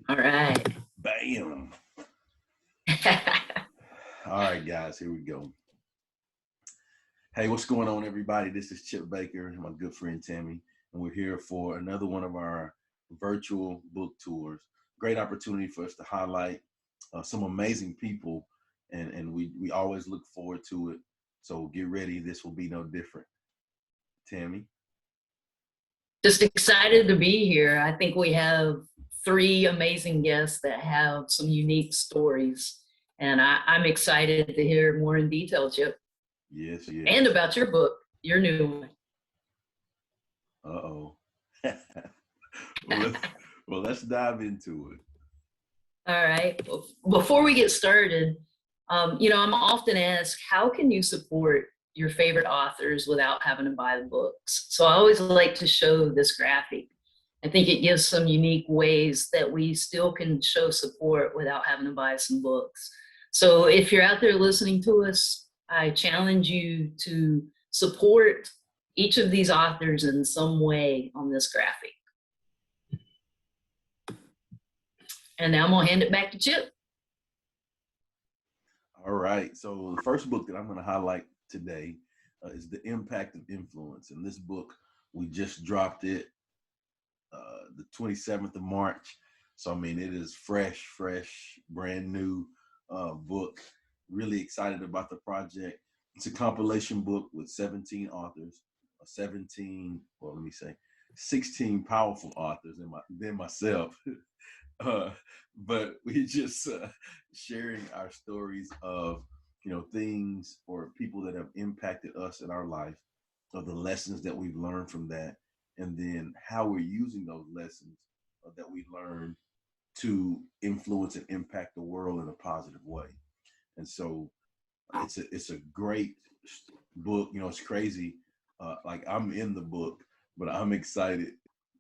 All right. Bam. All right, guys, here we go. Hey, what's going on, everybody? This is Chip Baker and my good friend Tami, and we're here for another one of our virtual book tours. Great opportunity for us to highlight some amazing people, and we always look forward to it. So get ready. This will be no different. Tami? Just excited to be here. I think we have three amazing guests that have some unique stories. And I'm excited to hear more in detail, Chip. Yes, And yes. about your book, your new one. Uh-oh. well, let's, well, let's dive into it. All right. Before we get started, I'm often asked, how can you support your favorite authors without having to buy the books? So I always like to show this graphic. I think it gives some unique ways that we still can show support without having to buy some books. So if you're out there listening to us, I challenge you to support each of these authors in some way on this graphic. And now I'm going to hand it back to Chip. All right. So the first book that I'm going to highlight today is The Impact of Influence. And this book, we just dropped it the 27th of March. So, I mean, it is fresh, brand new book. Really excited about the project. It's a compilation book with 17 authors, 16 powerful authors than myself. But we just sharing our stories of things or people that have impacted us in our life, of the lessons that we've learned from that, and then how we're using those lessons that we learned to influence and impact the world in a positive way. And so it's a great book. It's crazy. Like, I'm in the book, but I'm excited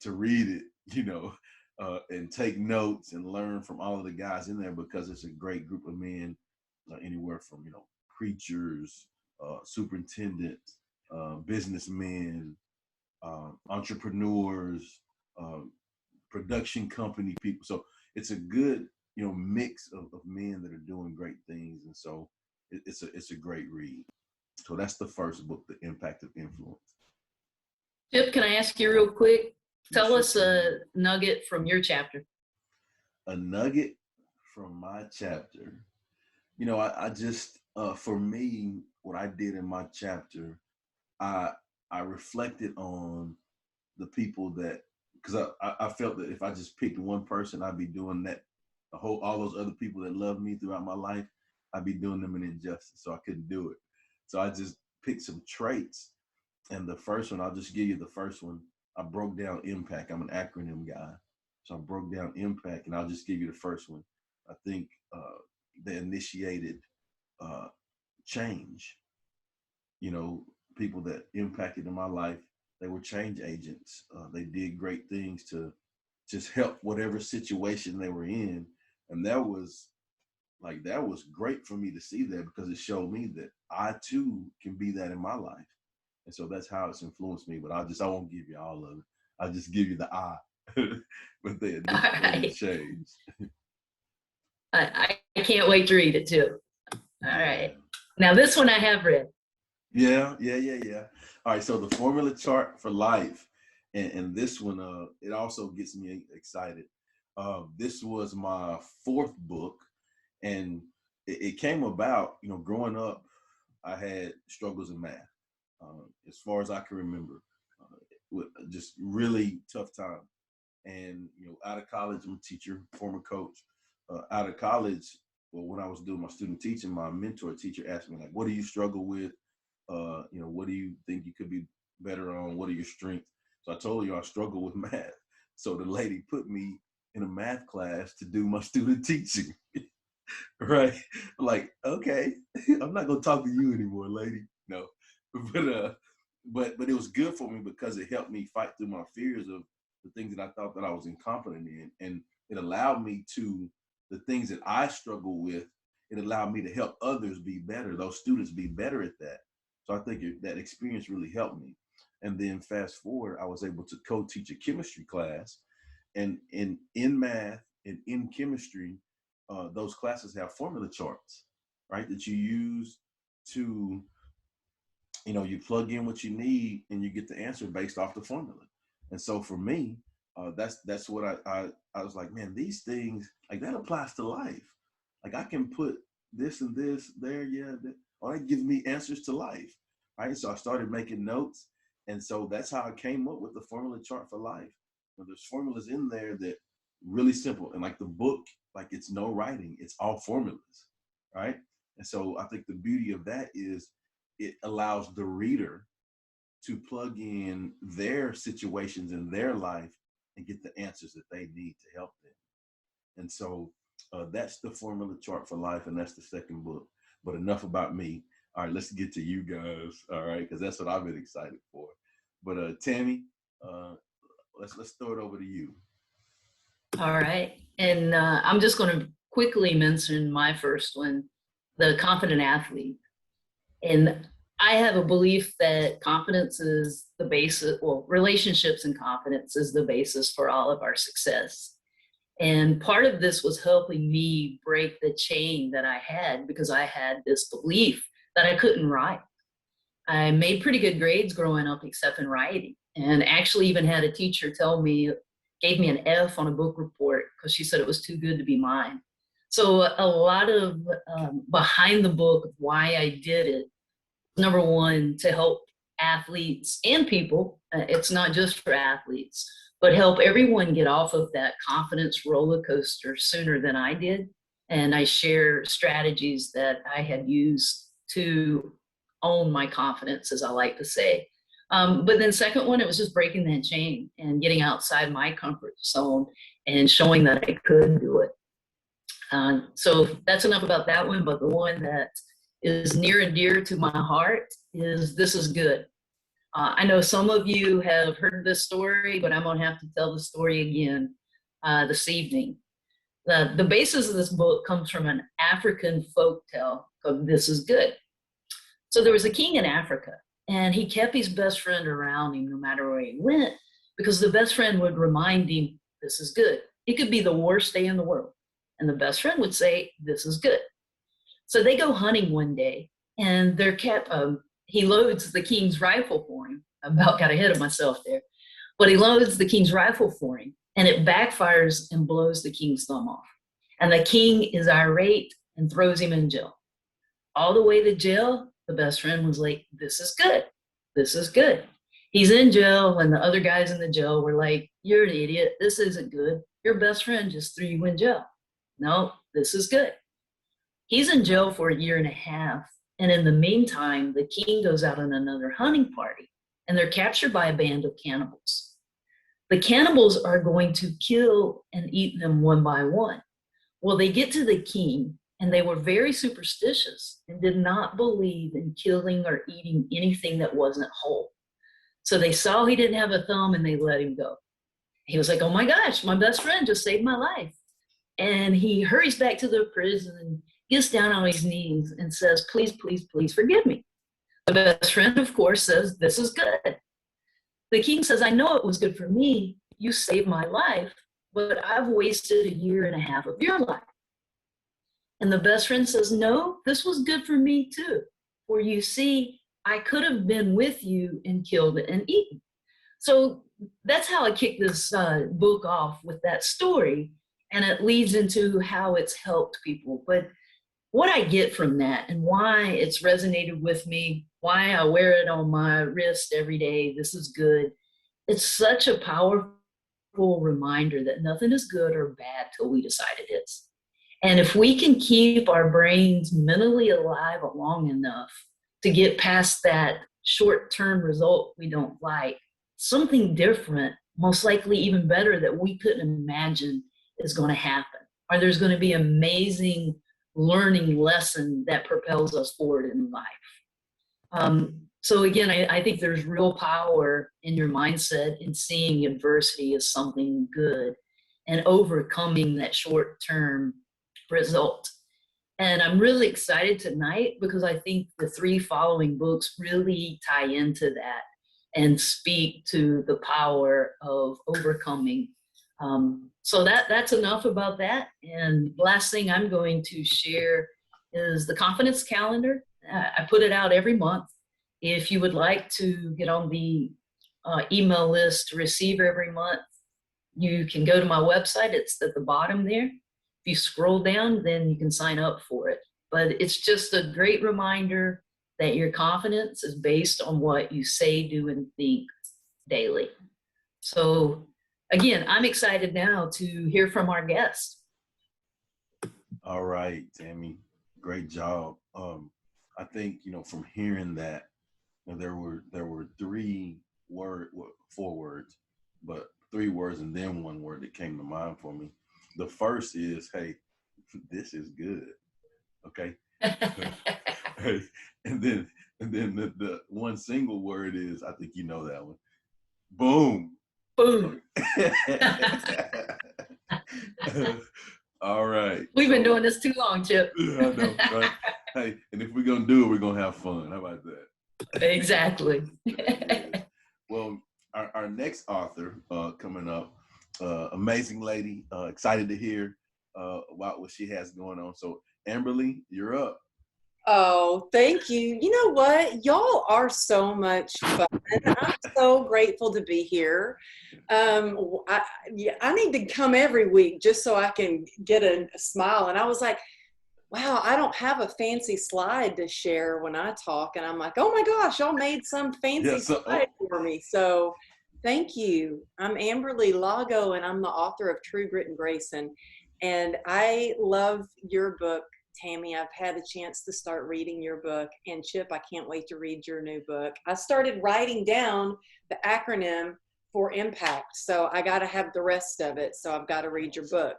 to read it. And take notes and learn from all of the guys in there, because it's a great group of men, anywhere from preachers, superintendents, businessmen, entrepreneurs, uh, production company people. So it's a good mix of men that are doing great things, and so it's a great read. So that's the first book, The Impact of Influence. Chip, can I ask you real quick? You Tell sure us can. a nugget from your chapter. A nugget from my chapter. I just for me, what I did in my chapter, I I reflected on the people that, because I felt that if I just picked one person, I'd be doing that. All those other people that love me throughout my life, I'd be doing them an injustice. So I couldn't do it. So I just picked some traits. And the first one, I'll just give you the first one. I broke down impact. I'm an acronym guy. So I broke down impact, and I'll just give you the first one. I think they initiated uh, change. You know, People that impacted in my life, they were change agents. They did great things to just help whatever situation they were in. And that was great for me to see that, because it showed me that I too can be that in my life. And so that's how it's influenced me. But I won't give you all of it. I'll just give you the I. But they All initiated right. change. I can't wait to read it too. All right. Yeah. Now, this one I have read. Yeah. All right, so the formula chart for life, and this one, it also gets me excited. This was my fourth book, and it came about, growing up, I had struggles in math, as far as I can remember, with just really tough time. And out of college, I'm a teacher, former coach. Out of college, well, when I was doing my student teaching, my mentor teacher asked me, like, what do you struggle with? What do you think you could be better on? What are your strengths? So I told you I struggle with math. So the lady put me in a math class to do my student teaching. Right? Like, okay, I'm not gonna talk to you anymore, lady. No, but but it was good for me, because it helped me fight through my fears of the things that I thought that I was incompetent in, and it allowed me to, the things that I struggle with. It allowed me to help others be better, those students be better at that. So I think that experience really helped me. And then fast forward, I was able to co-teach a chemistry class, and in math, And in chemistry, those classes have formula charts, right? That you use to, you plug in what you need and you get the answer based off the formula. And so for me, that's what I was like, man, these things, like, that applies to life. Like, I can put this and this there, yeah, or that gives me answers to life, right? So I started making notes, and so that's how I came up with the formula chart for life. There's formulas in there that really simple, and like the book, like, it's no writing, it's all formulas, right? And so I think the beauty of that is it allows the reader to plug in their situations in their life and get the answers that they need to help them. And so that's the formula chart for life, and that's the second book. But enough about me. All right, let's get to you guys. All right, because that's what I've been excited for. But Tami, let's throw it over to you. All right. And I'm just going to quickly mention my first one, The Confident Athlete. And I have a belief that confidence is the basis, well, relationships and confidence is the basis for all of our success. And part of this was helping me break the chain that I had, because I had this belief that I couldn't write. I made pretty good grades growing up, except in writing, and actually even had a teacher gave me an F on a book report because she said it was too good to be mine. So a lot of behind the book of why I did it, number one, to help athletes and people, it's not just for athletes, but help everyone get off of that confidence roller coaster sooner than I did. And I share strategies that I had used to own my confidence, as I like to say. But then second one, it was just breaking that chain and getting outside my comfort zone and showing that I could do it. So that's enough about that one. But the one that is near and dear to my heart is This Is Good. I know some of you have heard this story, but I'm going to have to tell the story again this evening. The basis of this book comes from an African folk tale called This Is Good. So there was a king in Africa, and he kept his best friend around him no matter where he went, because the best friend would remind him, this is good. It could be the worst day in the world, and the best friend would say, this is good. So they go hunting one day, and he loads the king's rifle for him. I about got ahead of myself there. But he loads the king's rifle for him, and it backfires and blows the king's thumb off. And the king is irate and throws him in jail. All the way to jail, the best friend was like, this is good. This is good. He's in jail, and the other guys in the jail were like, you're an idiot. This isn't good. Your best friend just threw you in jail. No, this is good. He's in jail for 1.5 years. And in the meantime, the king goes out on another hunting party, and they're captured by a band of cannibals. The cannibals are going to kill and eat them one by one. Well, they get to the king, and they were very superstitious and did not believe in killing or eating anything that wasn't whole. So they saw he didn't have a thumb, and they let him go. He was like, oh my gosh, my best friend just saved my life. And he hurries back to the prison and gets down on his knees and says, please, please, please forgive me. The best friend, of course, says, this is good. The king says, I know it was good for me. You saved my life, but I've wasted 1.5 years of your life. And the best friend says, no, this was good for me too. For you see, I could have been with you and killed and eaten. So that's how I kicked this book off, with that story. And it leads into how it's helped people. But what I get from that, and why it's resonated with me, why I wear it on my wrist every day, this is good. It's such a powerful reminder that nothing is good or bad till we decide it is. And if we can keep our brains mentally alive long enough to get past that short-term result we don't like, something different, most likely even better, that we couldn't imagine is going to happen. Or there's going to be amazing learning lesson that propels us forward in life. So again, I think there's real power in your mindset in seeing adversity as something good and overcoming that short-term result. And I'm really excited tonight because I think the 3 following books really tie into that and speak to the power of overcoming So that's enough about that. And last thing I'm going to share is the confidence calendar. I put it out every month. If you would like to get on the email list to receive every month, you can go to my website. It's at the bottom there. If you scroll down, then you can sign up for it. But it's just a great reminder that your confidence is based on what you say, do, and think daily. So again, I'm excited now to hear from our guest. All right, Tami, great job. I think, from hearing that, there were four words, but 3 words and then 1 word that came to mind for me. The first is, hey, this is good. Okay. Hey, and then the one single word is, I think you know that one. Boom. Boom. All right. We've been doing this too long, Chip. I know, right? Hey, and if we're gonna do it, we're gonna have fun. How about that? Exactly. Well, our next author coming up, amazing lady. Excited to hear about what she has going on. So, Amberly, you're up. Oh, thank you. You know what? Y'all are so much fun. I'm so grateful to be here. I need to come every week just so I can get a smile. And I was like, wow, I don't have a fancy slide to share when I talk. And I'm like, oh my gosh, y'all made some fancy slide for me. So thank you. I'm Amberly Lago, and I'm the author of True Grit and Grace. And I love your book, Tami. I've had a chance to start reading your book. And Chip, I can't wait to read your new book. I started writing down the acronym for impact. So I got to have the rest of it. So I've got to read your book.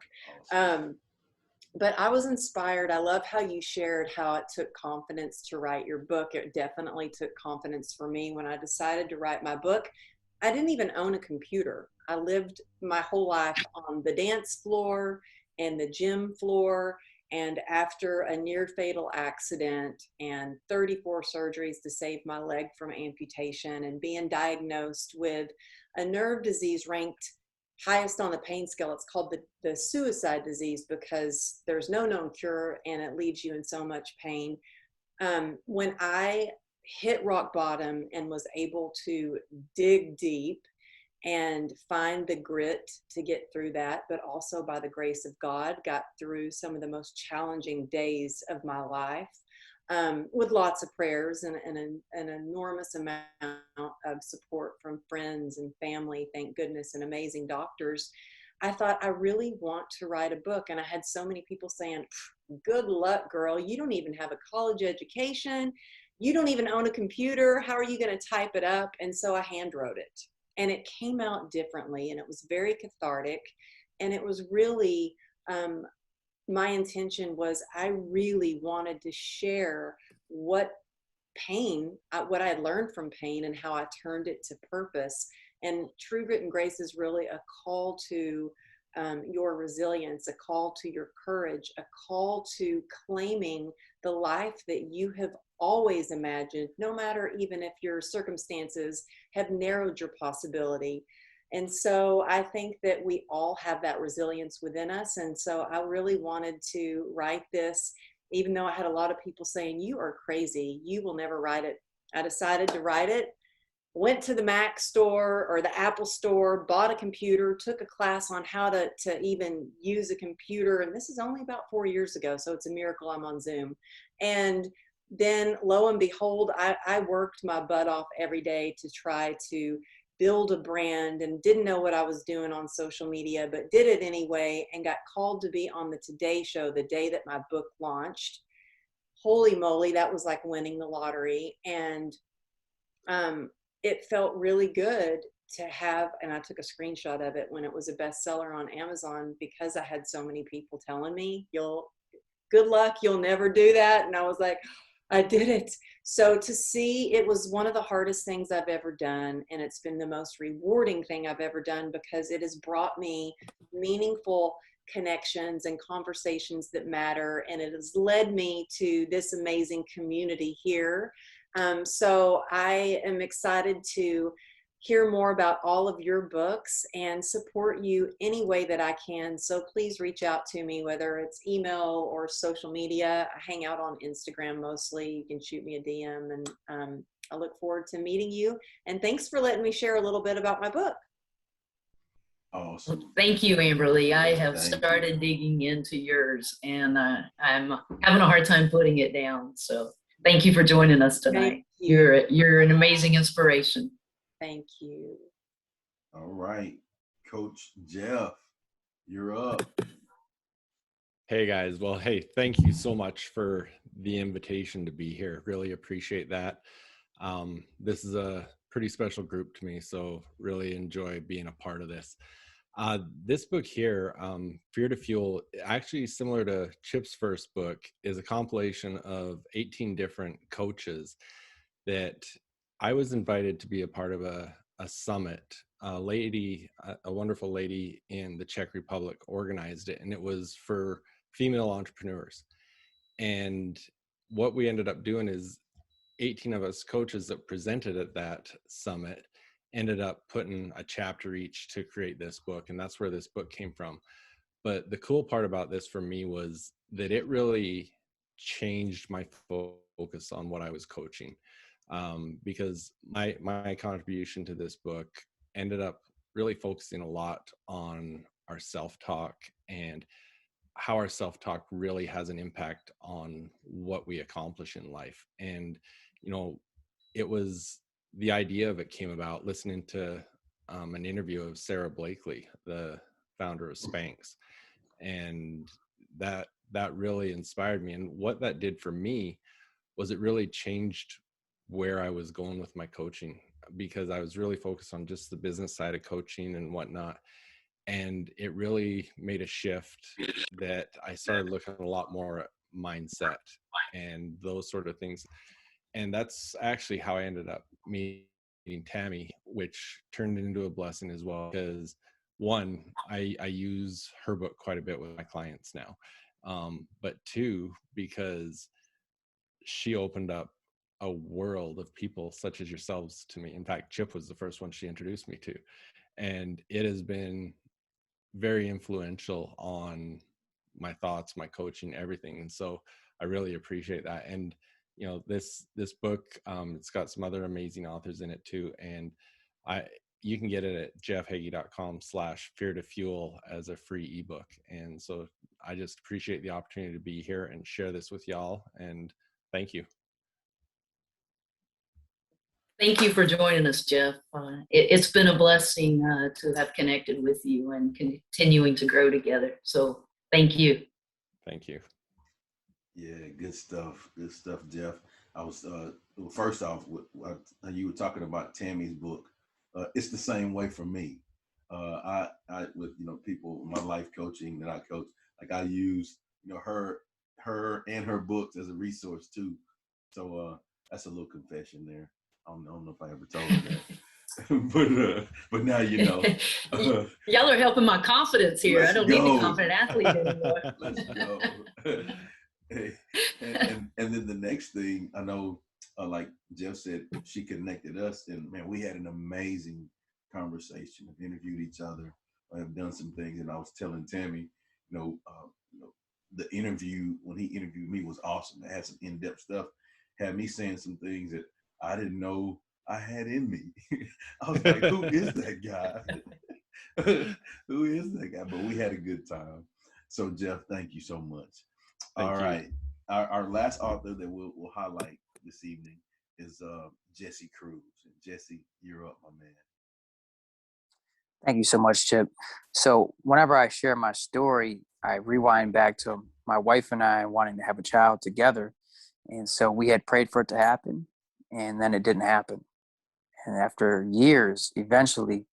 But I was inspired. I love how you shared how it took confidence to write your book. It definitely took confidence for me when I decided to write my book. I didn't even own a computer. I lived my whole life on the dance floor and the gym floor. And after a near fatal accident and 34 surgeries to save my leg from amputation and being diagnosed with a nerve disease ranked highest on the pain scale, it's called the suicide disease because there's no known cure and it leaves you in so much pain. When I hit rock bottom and was able to dig deep and find the grit to get through that, but also by the grace of God, got through some of the most challenging days of my life with lots of prayers and an enormous amount of support from friends and family, thank goodness, and amazing doctors. I thought, I really want to write a book. And I had so many people saying, good luck, girl. You don't even have a college education. You don't even own a computer. How are you going to type it up? And so I hand wrote it. And it came out differently, and it was very cathartic. And it was really, my intention was I really wanted to share what I had learned from pain and how I turned it to purpose. And True Grit and Grace is really a call to your resilience, a call to your courage, a call to claiming the life that you have always imagined, no matter even if your circumstances have narrowed your possibility. And so I think that we all have that resilience within us. And so I really wanted to write this, even though I had a lot of people saying, you are crazy, you will never write it. I decided to write it, went to the Mac store or the Apple store, bought a computer, took a class on how to even use a computer. And this is only about 4 years ago, so it's a miracle I'm on Zoom. And then lo and behold, I worked my butt off every day to try to build a brand and didn't know what I was doing on social media, but did it anyway and got called to be on the Today Show the day that my book launched. Holy moly, that was like winning the lottery. And it felt really good to have, and I took a screenshot of it when it was a bestseller on Amazon because I had so many people telling me, good luck, you'll never do that. And I was like, I did it. So to see, it was one of the hardest things I've ever done. And it's been the most rewarding thing I've ever done because it has brought me meaningful connections and conversations that matter. And it has led me to this amazing community here. So I am excited to hear more about all of your books and support you any way that I can. So please reach out to me, whether it's email or social media. I hang out on Instagram mostly. You can shoot me a DM, and I look forward to meeting you. And thanks for letting me share a little bit about my book. Awesome. Thank you, Amberly. I have Thank started you. digging into yours, and I'm having a hard time putting it down. So thank you for joining us tonight. Thank you. You're an amazing inspiration. Thank you. All right, Coach Jeff, you're up. Hey guys, well, hey, thank you so much for the invitation to be here. Really appreciate that. This is a pretty special group to me, so really enjoy being a part of this. This book here, Fear to Fuel, actually similar to Chip's first book, is a compilation of 18 different coaches that I was invited to be a part of a summit. A wonderful lady in the Czech Republic organized it, and it was for female entrepreneurs. And what we ended up doing is 18 of us coaches that presented at that summit ended up putting a chapter each to create this book, and that's where this book came from. But the cool part about this for me was that it really changed my focus on what I was coaching, because my contribution to this book ended up really focusing a lot on our self-talk and how our self-talk really has an impact on what we accomplish in life. And it was the idea of it came about listening to an interview of Sarah Blakely, the founder of Spanx, and that really inspired me. And what that did for me was it really changed where I was going with my coaching, because I was really focused on just the business side of coaching and whatnot. And it really made a shift that I started looking a lot more at mindset and those sort of things. And that's actually how I ended up meeting Tami, which turned into a blessing as well, because one, I use her book quite a bit with my clients now. But two, because she opened up a world of people such as yourselves to me. In fact, Chip was the first one she introduced me to. And it has been very influential on my thoughts, my coaching, everything. And so I really appreciate that. And this book, it's got some other amazing authors in it too. And you can get it at jeffheggie.com/fear to fuel as a free ebook. And so I just appreciate the opportunity to be here and share this with y'all. And thank you. Thank you for joining us, Jeff. It's been a blessing to have connected with you and continuing to grow together. So thank you. Thank you. Yeah, good stuff. Good stuff, Jeff. I was first off, you were talking about Tami's book. It's the same way for me. I with people, my life coaching that I coach, like I use her and her books as a resource too. So that's a little confession there. I don't know if I ever told her that. but now you know. Y'all are helping my confidence here. I don't need the confident athlete anymore. Let's go. Hey, and then the next thing I know, like Jeff said, she connected us, and man, we had an amazing conversation. Have interviewed each other. I have done some things, and I was telling Tami, the interview when he interviewed me was awesome. It had some in-depth stuff. Had me saying some things that I didn't know I had in me. I was like, who is that guy? Who is that guy? But we had a good time. So Jeff, thank you so much. All right. Our last author that we'll highlight this evening is Jesse Cruz. And Jesse, you're up, my man. Thank you so much, Chip. So whenever I share my story, I rewind back to my wife and I wanting to have a child together. And so we had prayed for it to happen, and then it didn't happen. And after years, eventually,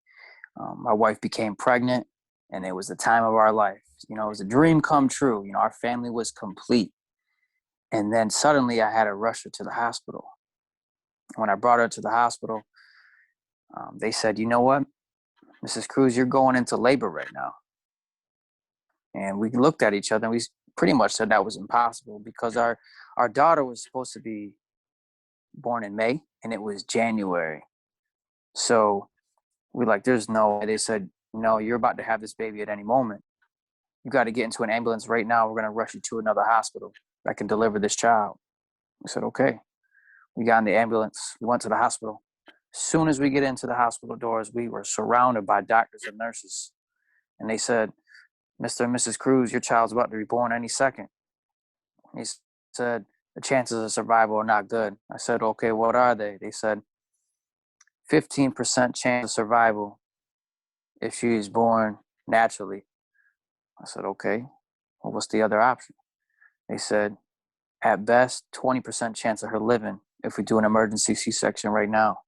my wife became pregnant, and it was the time of our life. It was a dream come true. Our family was complete. And then suddenly I had to rush her to the hospital. When I brought her to the hospital, they said, you know what, Mrs. Cruz, you're going into labor right now. And we looked at each other, and we pretty much said that was impossible, because our daughter was supposed to be born in May, and it was January. So We like, there's no way. They said, no, you're about to have this baby at any moment. You got to get into an ambulance right now. We're going to rush you to another hospital that can deliver this child. We said, okay. We got in the ambulance. We went to the hospital. As soon as we get into the hospital doors, we were surrounded by doctors and nurses. And they said, Mr. and Mrs. Cruz, your child's about to be born any second. He said, the chances of survival are not good. I said, okay, what are they? They said, 15% chance of survival if she is born naturally. I said, okay, well, what's the other option? They said, at best, 20% chance of her living if we do an emergency C-section right now.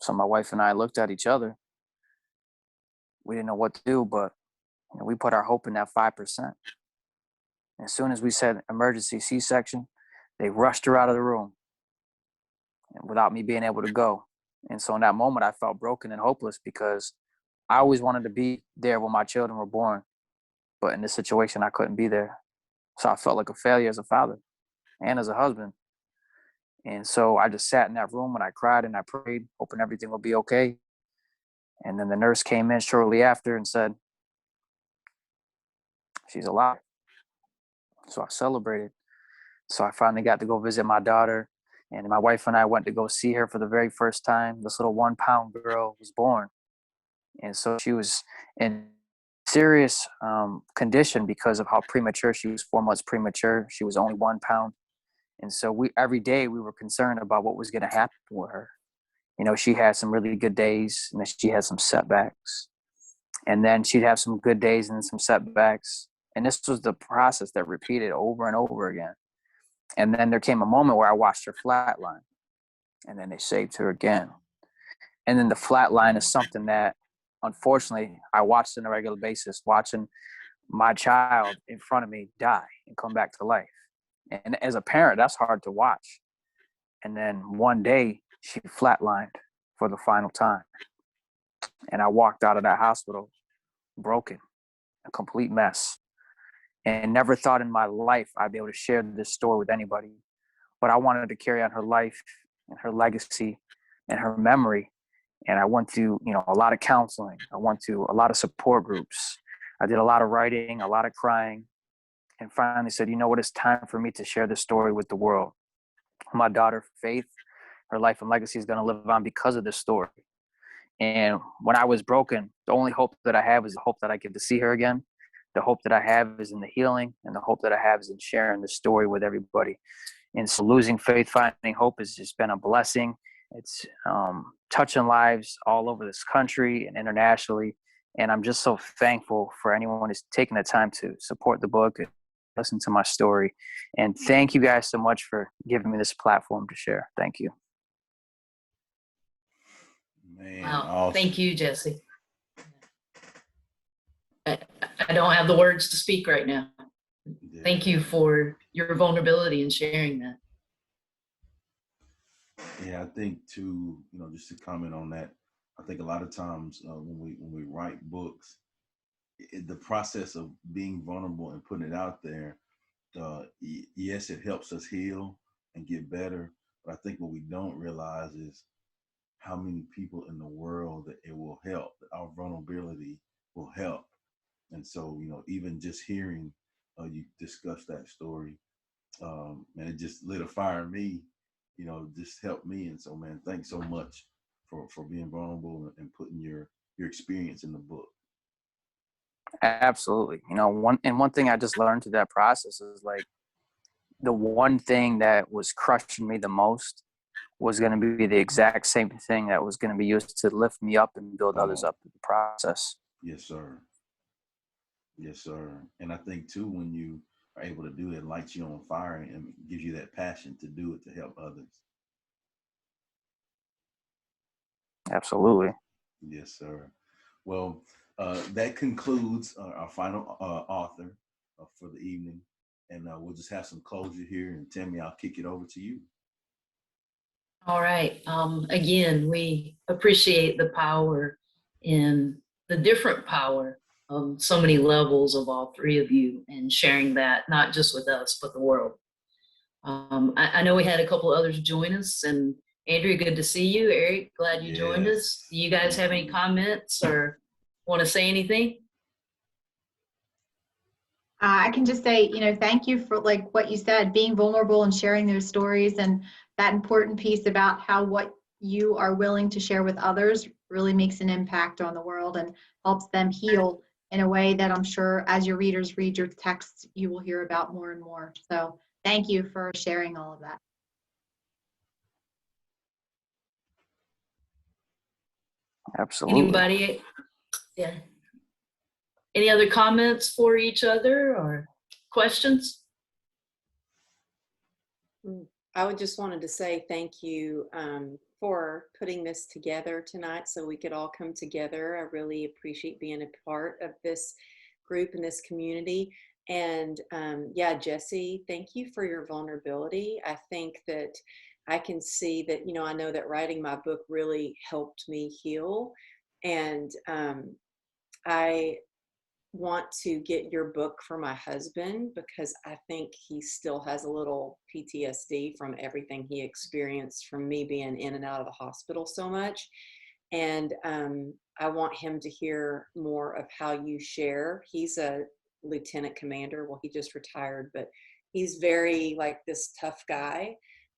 So my wife and I looked at each other. We didn't know what to do, but we put our hope in that 5%. As soon as we said emergency C-section, they rushed her out of the room without me being able to go. And so in that moment, I felt broken and hopeless because I always wanted to be there when my children were born. But in this situation, I couldn't be there. So I felt like a failure as a father and as a husband. And so I just sat in that room and I cried and I prayed, hoping everything would be okay. And then the nurse came in shortly after and said, she's alive. So I celebrated. So I finally got to go visit my daughter. And my wife and I went to go see her for the very first time. This little 1-pound girl was born. And so she was in serious condition because of how premature she was, 4 months premature. She was only 1 pound. And so every day we were concerned about what was going to happen with her. She had some really good days and then she had some setbacks. And then she'd have some good days and then some setbacks. And this was the process that repeated over and over again. And then there came a moment where I watched her flatline. And then they saved her again. And then the flatline is something that, unfortunately, I watched on a regular basis, watching my child in front of me die and come back to life. And as a parent, that's hard to watch. And then one day, she flatlined for the final time. And I walked out of that hospital broken, a complete mess. And never thought in my life I'd be able to share this story with anybody. But I wanted to carry on her life and her legacy and her memory. And I went through, a lot of counseling. I went to a lot of support groups. I did a lot of writing, a lot of crying, and finally said, you know what, it's time for me to share this story with the world. My daughter, Faith, her life and legacy is going to live on because of this story. And when I was broken, the only hope that I have is the hope that I get to see her again. The hope that I have is in the healing, and the hope that I have is in sharing the story with everybody. And so losing faith, finding hope has just been a blessing. It's touching lives all over this country and internationally. And I'm just so thankful for anyone who's taking the time to support the book and listen to my story. And thank you guys so much for giving me this platform to share. Thank you. Man, Wow. awesome. Thank you, Jesse. I don't have the words to speak right now. Yeah. Thank you for your vulnerability and sharing that. Yeah, I think too, just to comment on that, I think a lot of times when we write books, the process of being vulnerable and putting it out there, yes, it helps us heal and get better. But I think what we don't realize is how many people in the world that it will help, that our vulnerability will help. And so, even just hearing you discuss that story, and it just lit a fire in me, just helped me. And so, man, thanks so much for being vulnerable and putting your experience in the book. Absolutely. One thing I just learned through that process is like the one thing that was crushing me the most was going to be the exact same thing that was going to be used to lift me up and build others up in the process. Yes, sir. Yes, sir. And I think too, when you are able to do it, it lights you on fire and gives you that passion to do it, to help others. Absolutely. Yes, sir. Well, that concludes our final author for the evening. And we'll just have some closure here. And Tami, I'll kick it over to you. All right. Again, we appreciate the power in the different power of so many levels of all three of you and sharing that, not just with us, but the world. I know we had a couple others join us, and Andrea, good to see you. Eric, glad you joined Yes. us. Do you guys have any comments or want to say anything? I can just say, thank you for like what you said, being vulnerable and sharing those stories, and that important piece about how what you are willing to share with others really makes an impact on the world and helps them heal in a way that I'm sure as your readers read your texts, you will hear about more and more. So thank you for sharing all of that. Absolutely. Anybody? Yeah. Any other comments for each other or questions? I would just wanted to say thank you for putting this together tonight so we could all come together. I really appreciate being a part of this group and this community. And yeah, Jesse, thank you for your vulnerability. I think that I can see that, I know that writing my book really helped me heal. And I want to get your book for my husband because I think he still has a little PTSD from everything he experienced from me being in and out of the hospital so much. And I want him to hear more of how you share. He's a lieutenant commander. Well, he just retired, but he's very like this tough guy.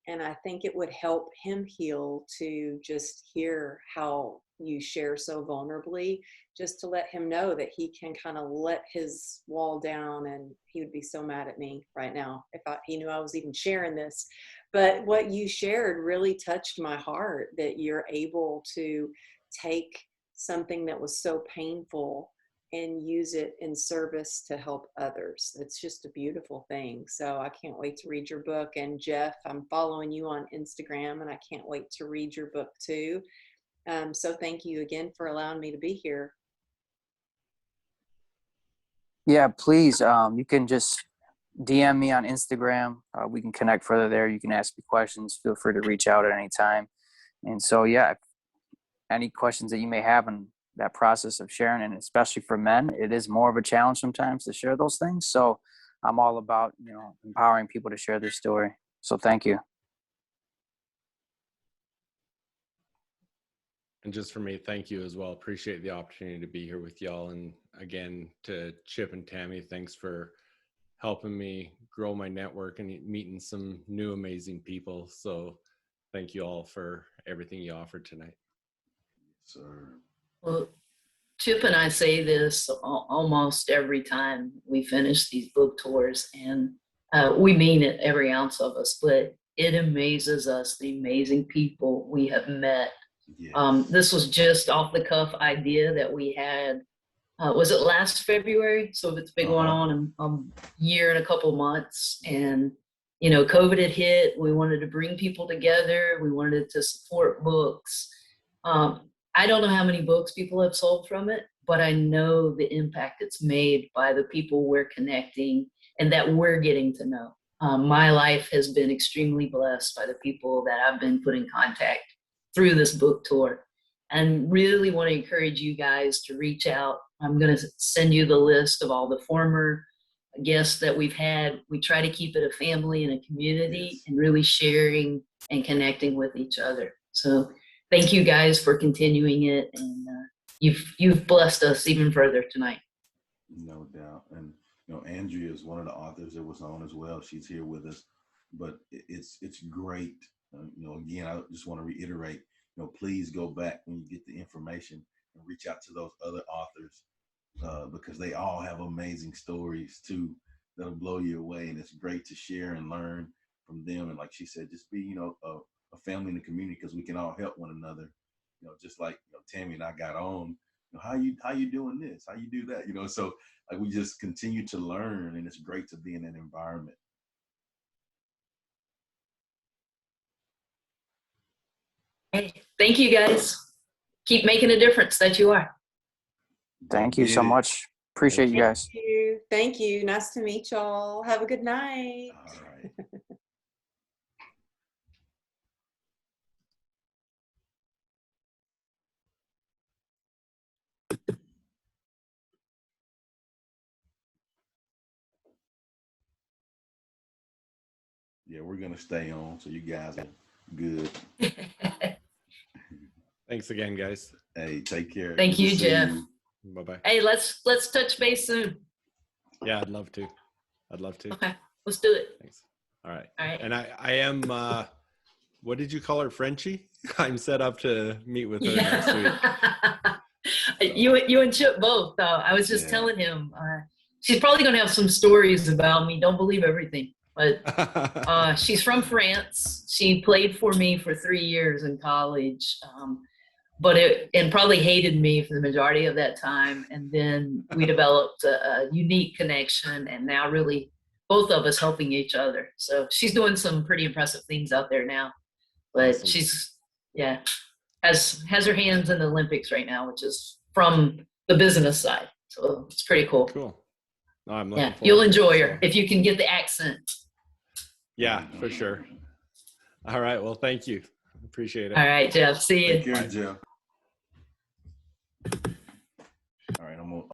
And I think it would help him heal to just hear how you share so vulnerably, just to let him know that he can kind of let his wall down. And he would be so mad at me right now if he knew I was even sharing this. But what you shared really touched my heart, that you're able to take something that was so painful and use it in service to help others. It's just a beautiful thing. So I can't wait to read your book. And Jeff, I'm following you on Instagram and I can't wait to read your book too. So thank you again for allowing me to be here. Yeah, please. You can just DM me on Instagram. We can connect further there. You can ask me questions. Feel free to reach out at any time. And so, yeah, any questions that you may have in that process of sharing, and especially for men, it is more of a challenge sometimes to share those things. So I'm all about, empowering people to share their story. So thank you. And just for me, thank you as well. Appreciate the opportunity to be here with y'all. And again, to Chip and Tami, thanks for helping me grow my network and meeting some new amazing people. So thank you all for everything you offered tonight. Sir. Well, Chip and I say this almost every time we finish these book tours, and we mean it, every ounce of us, but it amazes us the amazing people we have met. Yes. This was just off the cuff idea that we had. Was it last February? So it's been going on a year and a couple months. And, COVID had hit. We wanted to bring people together. We wanted to support books. I don't know how many books people have sold from it, but I know the impact it's made by the people we're connecting and that we're getting to know. My life has been extremely blessed by the people that I've been put in contact through this book tour, and really want to encourage you guys to reach out. I'm going to send you the list of all the former guests that we've had. We try to keep it a family and a community, Yes. and really sharing and connecting with each other. So thank you guys for continuing it, and you've blessed us even further tonight. No doubt. And Andrea is one of the authors that was on as well. She's here with us, but it's great. Again, I just want to reiterate, please go back when you get the information and reach out to those other authors because they all have amazing stories too that'll blow you away. And it's great to share and learn from them. And like she said, just be, a family in the community, because we can all help one another. Just like Tami and I got on. How you doing this? How you do that? So like we just continue to learn, and it's great to be in that environment. Hey, thank you guys. Keep making a difference that you are. Thank you so much. Appreciate you guys. Thank you. Nice to meet y'all. Have a good night. All right. Yeah, we're gonna stay on so you guys will Good. Thanks again, guys. Hey, take care. Thank Good to you, see Jeff. you. Bye-bye. Hey, let's touch base soon. Yeah, I'd love to. I'd love to. Okay, let's do it. Thanks. All right. All right. And I am, what did you call her, Frenchie? I'm set up to meet with her next week. You and Chip both. I was just Yeah. telling him she's probably going to have some stories about me. Don't believe everything, but she's from France. She played for me for 3 years in college, and probably hated me for the majority of that time. And then we developed a unique connection, and now really both of us helping each other. So she's doing some pretty impressive things out there now. But Awesome. she's has her hands in the Olympics right now, which is from the business side. So it's pretty cool. Cool. No, I'm looking forward You'll to it, enjoy so. her if you can get the accent. Yeah, for sure. All right. Well, thank you. Appreciate it. All right, Jeff. See you. Take care, Jeff.